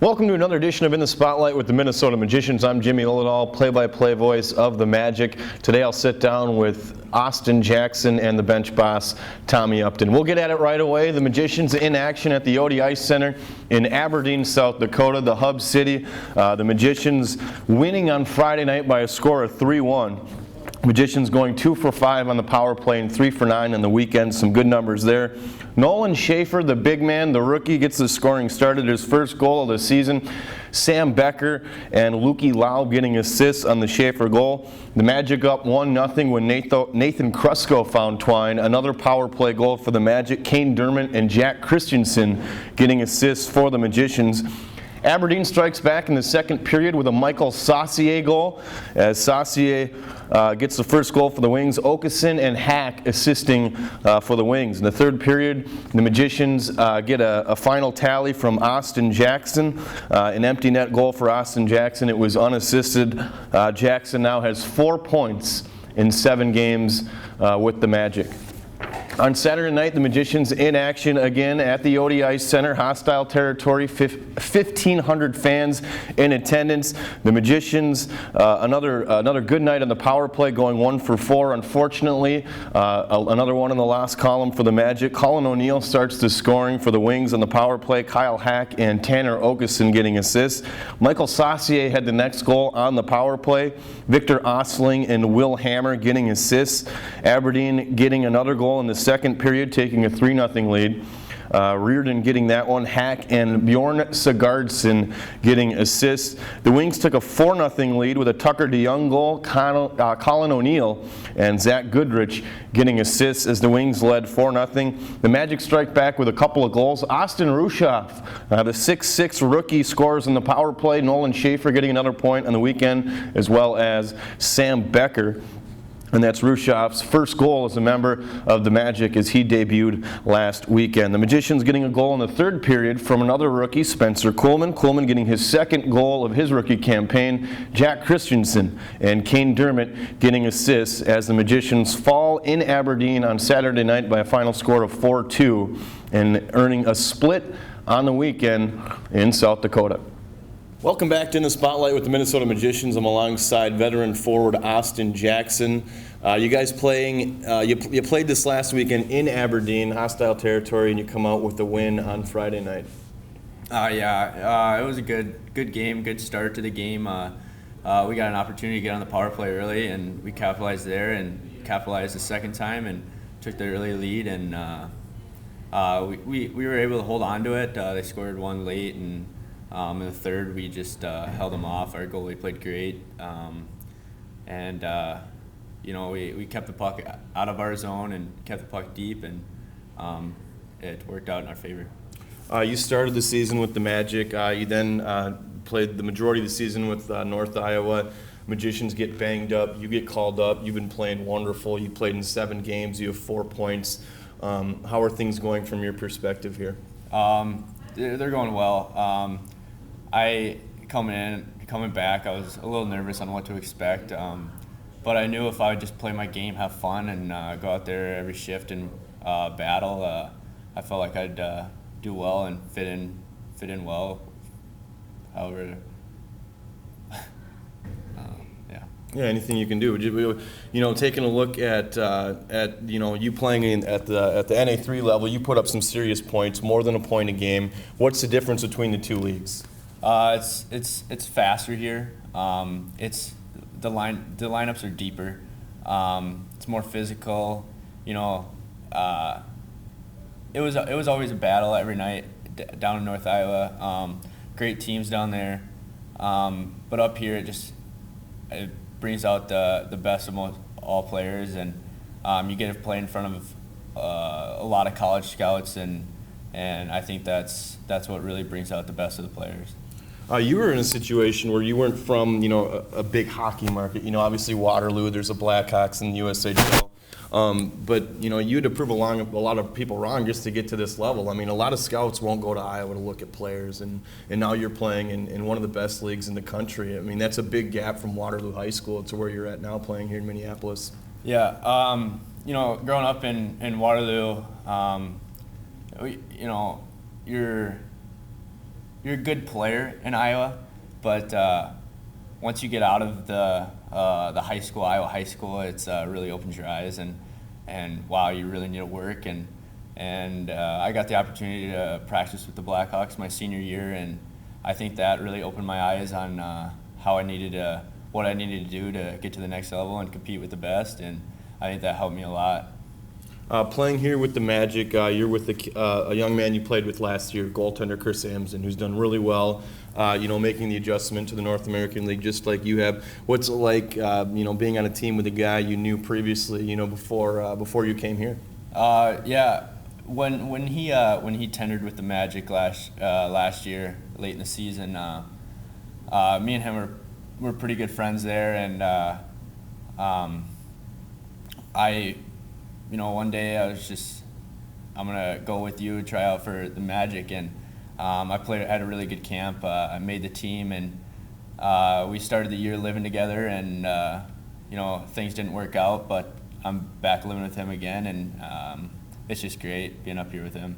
Welcome to another edition of In the Spotlight with the Minnesota Magicians. I'm Jimmy Lillidahl, play-by-play voice of the Magic. Today I'll sit down with Austin Jackson and the bench boss, Tommy Upton. We'll get at it right away. The Magicians in action at the Oatey Ice Center in Aberdeen, South Dakota, the hub city. The Magicians winning on Friday night by a score of 3-1. Magicians going 2 for 5 on the power play and 3 for 9 on the weekend. Some good numbers there. Nolan Schaefer, the big man, the rookie, gets the scoring started. His first goal of the season. Sam Becker and Lukey Lau getting assists on the Schaefer goal. The Magic up 1-0 when Nathan Krusko found twine. Another power play goal for the Magic. Kane Dermott and Jack Christensen getting assists for the Magicians. Aberdeen strikes back in the second period with a Michael Saucier goal, as Saucier gets the first goal for the Wings. Okeson and Hack assisting for the Wings. In the third period, the Magicians get a final tally from Austin Jackson, an empty net goal for Austin Jackson. It was unassisted. Jackson now has 4 points in 7 games with the Magic. On Saturday night, the Magicians in action again at the Oatey Ice Center. Hostile territory, 1,500 fans in attendance. The Magicians, another good night on the power play, going 1 for 4. Unfortunately, another one in the last column for the Magic. Colin O'Neill starts the scoring for the Wings on the power play. Kyle Hack and Tanner Okeson getting assists. Michael Saucier had the next goal on the power play. Victor Osling and Will Hammer getting assists. Aberdeen getting another goal in the second period, taking a 3-0 lead. Reardon getting that one. Hack and Bjorn Sigurdsson getting assists. The Wings took a 4-0 lead with a Tucker DeYoung goal. Colin O'Neill and Zach Goodrich getting assists as the Wings led 4-0. The Magic strike back with a couple of goals. Austin Rushoff, the 6'6" rookie, scores in the power play. Nolan Schaefer getting another point on the weekend, as well as Sam Becker. And that's Rushoff's first goal as a member of the Magic as he debuted last weekend. The Magicians getting a goal in the third period from another rookie, Spencer Coleman. Coleman getting his second goal of his rookie campaign. Jack Christensen and Kane Dermott getting assists as the Magicians fall in Aberdeen on Saturday night by a final score of 4-2 and earning a split on the weekend in South Dakota. Welcome back to In the Spotlight with the Minnesota Magicians. I'm alongside veteran forward Austin Jackson. You guys playing, you played this last weekend in Aberdeen, hostile territory, and you come out with a win on Friday night. It was a good game, good start to the game. We got an opportunity to get on the power play early, and we capitalized there and capitalized the second time and took the early lead, and we were able to hold on to it. They scored one late, and in the third, we just held them off. Our goalie played great, we kept the puck out of our zone and kept the puck deep, and it worked out in our favor. You started the season with the Magic. You then played the majority of the season with North Iowa. Magicians get banged up. You get called up. You've been playing wonderful. You played in 7 games. You have 4 points. How are things going from your perspective here? They're going well. Coming back, I was a little nervous on what to expect, but I knew if I would just play my game, have fun, and go out there every shift and battle, I felt like I'd do well and fit in well. However, Yeah, anything you can do. Taking a look at you playing at the NA3 level, you put up some serious points, more than a point a game. What's the difference between the two leagues? It's faster here. It's the lineups are deeper. It's more physical. It was always a battle every night down in North Iowa. Great teams down there, but up here it brings out the best of all players, and you get to play in front of a lot of college scouts, and I think that's what really brings out the best of the players. You were in a situation where you weren't from a big hockey market. Obviously Waterloo, there's a Blackhawks in the USHL. But you had to prove a lot of people wrong just to get to this level. I mean, a lot of scouts won't go to Iowa to look at players, and now you're playing in one of the best leagues in the country. I mean, that's a big gap from Waterloo High School to where you're at now playing here in Minneapolis. Yeah, growing up in Waterloo, you're a good player in Iowa, but once you get out of the high school, Iowa high school, it's really opens your eyes and wow, you really need to work and I got the opportunity to practice with the Blackhawks my senior year, and I think that really opened my eyes on how I needed to, what I needed to do to get to the next level and compete with the best, and I think that helped me a lot. Playing here with the Magic, you're with a young man you played with last year, goaltender Chris Amson, who's done really well, making the adjustment to the North American League just like you have. What's it like, being on a team with a guy you knew previously, before you came here? Yeah, when he tendered with the Magic last year, late in the season, me and him were pretty good friends there, and one day I was just, I'm gonna go with you and try out for the Magic, and I had a really good camp. I made the team, and we started the year living together, and things didn't work out, but I'm back living with him again, and it's just great being up here with him.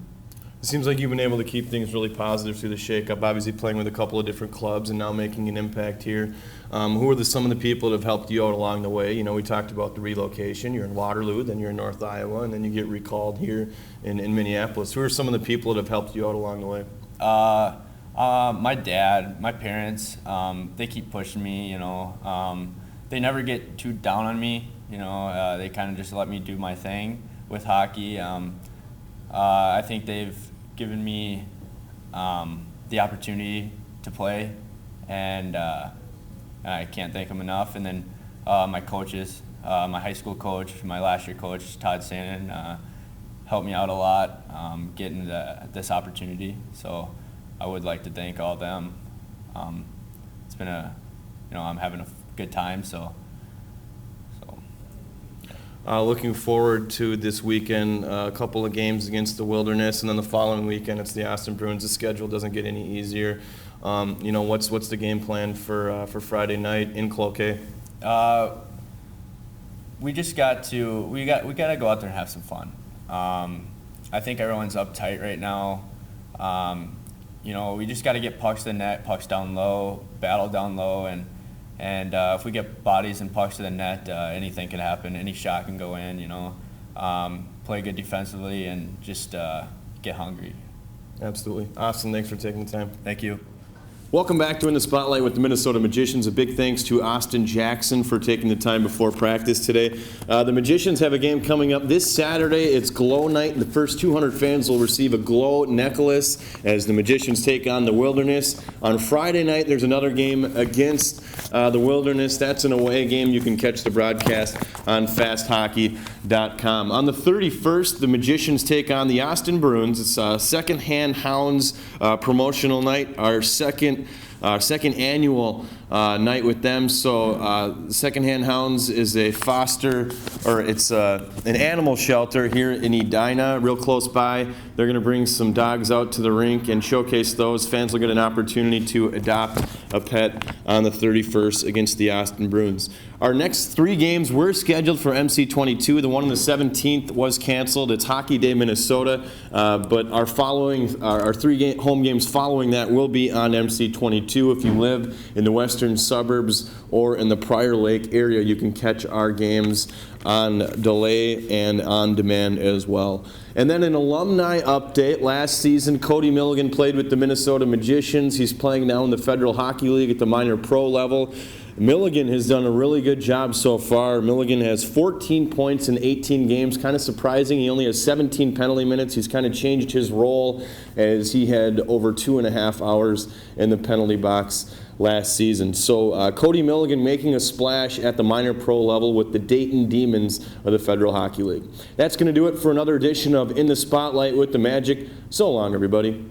It seems like you've been able to keep things really positive through the shakeup, obviously playing with a couple of different clubs and now making an impact here. Who are some of the people that have helped you out along the way? We talked about the relocation. You're in Waterloo, then you're in North Iowa, and then you get recalled here in Minneapolis. Who are some of the people that have helped you out along the way? My dad, my parents, they keep pushing me, they never get too down on me, they kind of just let me do my thing with hockey. I think they've given me the opportunity to play, and I can't thank them enough. And then my coaches, my high school coach, my last year coach, Todd Sannon, helped me out a lot getting this opportunity. So I would like to thank all of them. It's been I'm having a good time, so. Looking forward to this weekend, a couple of games against the Wilderness, and then the following weekend it's the Austin Bruins. The schedule doesn't get any easier. What's the game plan for Friday night in Cloquet? We got to go out there and have some fun. I think everyone's uptight right now. We just got to get pucks to the net, pucks down low, battle down low, and if we get bodies and pucks to the net, anything can happen. Any shot can go in, play good defensively and just get hungry. Absolutely. Austin, thanks for taking the time. Thank you. Welcome back to In the Spotlight with the Minnesota Magicians. A big thanks to Austin Jackson for taking the time before practice today. The Magicians have a game coming up this Saturday. It's Glow Night. The first 200 fans will receive a glow necklace as the Magicians take on the Wilderness. On Friday night, there's another game against the Wilderness. That's an away game. You can catch the broadcast on fasthockey.com. On the 31st, the Magicians take on the Austin Bruins. It's Secondhand Hounds promotional night, our second annual night with them. So Secondhand Hounds is a an animal shelter here in Edina, real close by. They're going to bring some dogs out to the rink and showcase those. Fans will get an opportunity to adopt a pet on the 31st against the Austin Bruins. Our next 3 games were scheduled for MC22. The one on the 17th was canceled. It's Hockey Day Minnesota, but our 3 home games following that will be on MC22. If you live in the western suburbs or in the Prior Lake area, you can catch our games on delay and on demand as well. And then an alumni update. Last season, Cody Milligan played with the Minnesota Magicians. He's playing now in the Federal Hockey League at the minor pro level. Milligan has done a really good job so far. Milligan has 14 points in 18 games. Kind of surprising. He only has 17 penalty minutes. He's kind of changed his role as he had over 2.5 hours in the penalty box last season. So Cody Milligan making a splash at the minor pro level with the Dayton Demons of the Federal Hockey League. That's going to do it for another edition of In the Spotlight with the Magic. So long, everybody.